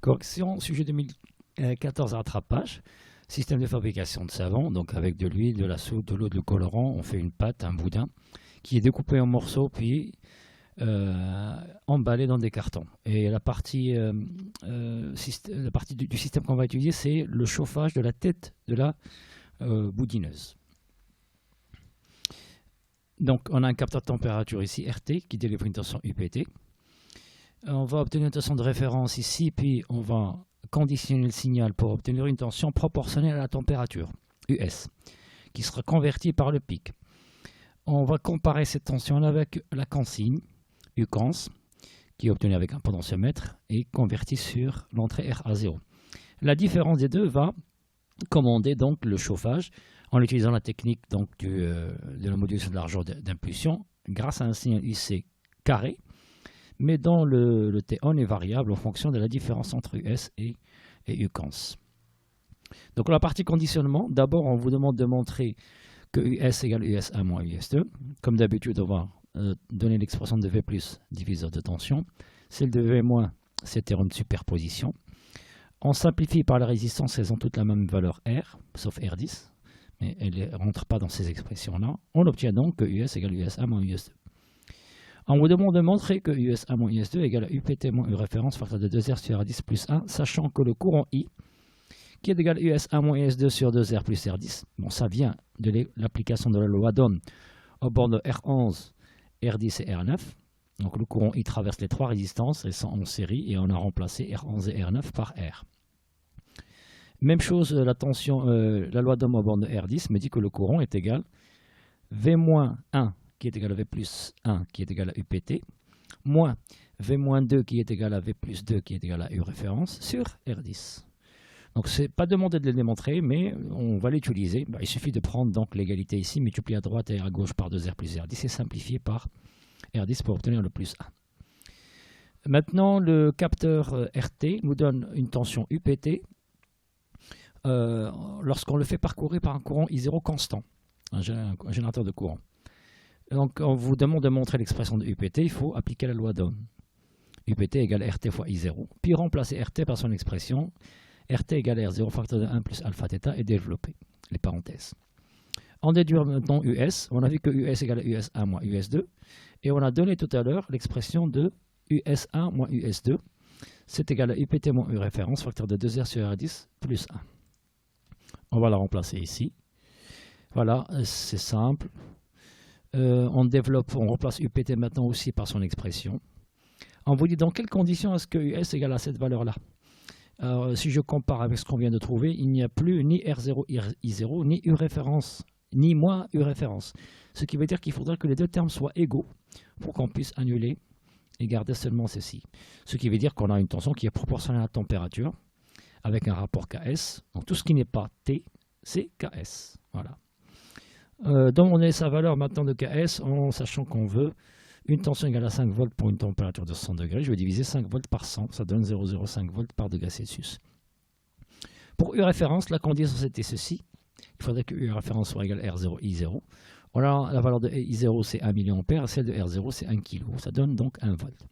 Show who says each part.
Speaker 1: Correction, sujet 2014 rattrapage. Système de fabrication de savon, donc avec de l'huile, de la soude, de l'eau, de colorant, on fait une pâte, un boudin, qui est découpé en morceaux, puis emballé dans des cartons. Et la partie du système qu'on va utiliser, c'est le chauffage de la tête de la boudineuse. Donc on a un capteur de température ici, RT, qui délivre une tension UPT. On va obtenir une tension de référence ici, puis on va conditionner le signal pour obtenir une tension proportionnelle à la température, US, qui sera convertie par le pic. On va comparer cette tension-là avec la consigne, UCONS, qui est obtenue avec un potentiomètre et convertie sur l'entrée RA0. La différence des deux va commander donc le chauffage en utilisant la technique donc, de la modulation de largeur d'impulsion grâce à un signal UC carré, mais dont le T1 est variable en fonction de la différence entre US et UCONS. Donc la partie conditionnement, d'abord on vous demande de montrer que US égale US1 moins US2. Comme d'habitude, on va donner l'expression de V plus diviseur de tension. Celle de V moins, c'était une superposition. On simplifie par la résistance, elles ont toutes la même valeur R, sauf R10, mais elles ne rentrent pas dans ces expressions-là. On obtient donc que US égale US1 moins US2. On vous demande de montrer que US1 moins US2 égale à UPT moins U référence facteur de 2R sur R10 plus 1, sachant que le courant I, qui est égal à US1 moins US2 sur 2R plus R10, bon, ça vient de l'application de la loi d'Ohm au bord de R11, R10 et R9. Donc le courant I traverse les trois résistances, elles sont en série, et on a remplacé R11 et R9 par R. Même chose, la loi d'Ohm au bord de R10 me dit que le courant est égal V-1 qui est égal à V plus 1 qui est égal à UPT, moins V-2 qui est égal à V plus 2 qui est égal à U référence sur R10. Donc ce n'est pas demandé de le démontrer, mais on va l'utiliser. Il suffit de prendre donc l'égalité ici, multiplier à droite et à gauche par 2R plus R10 et simplifier par R10 pour obtenir le plus 1. Maintenant, le capteur RT nous donne une tension UPT lorsqu'on le fait parcourir par un courant I0 constant, un générateur de courant. Donc on vous demande de montrer l'expression de UPT, il faut appliquer la loi d'Ohm. UPT égale RT fois I0, puis remplacer RT par son expression RT égale R0 facteur de 1 plus alpha θ et développer les parenthèses. On déduit maintenant US, on a vu que US égale à US1 moins US2, et on a donné tout à l'heure l'expression de US1 moins US2, c'est égal à UPT moins U référence facteur de 2R sur R10 plus 1. On va la remplacer ici. Voilà, c'est simple. On remplace UPT maintenant aussi par son expression. On vous dit dans quelles conditions est-ce que US égale à cette valeur-là. Si je compare avec ce qu'on vient de trouver, il n'y a plus ni R0 I0, ni U référence, ni moins U référence. Ce qui veut dire qu'il faudra que les deux termes soient égaux pour qu'on puisse annuler et garder seulement ceci. Ce qui veut dire qu'on a une tension qui est proportionnelle à la température avec un rapport KS. Donc tout ce qui n'est pas T, c'est KS. Voilà. Donc on a sa valeur maintenant de KS en sachant qu'on veut une tension égale à 5 volts pour une température de 100 degrés. Je vais diviser 5 volts par 100, ça donne 0,05 volts par degré Celsius. Pour U référence, la condition c'était ceci. Il faudrait que U référence soit égal à R0 I0. On a la valeur de I0 c'est 1 mA et celle de R0 c'est 1 kg. Ça donne donc 1 volt.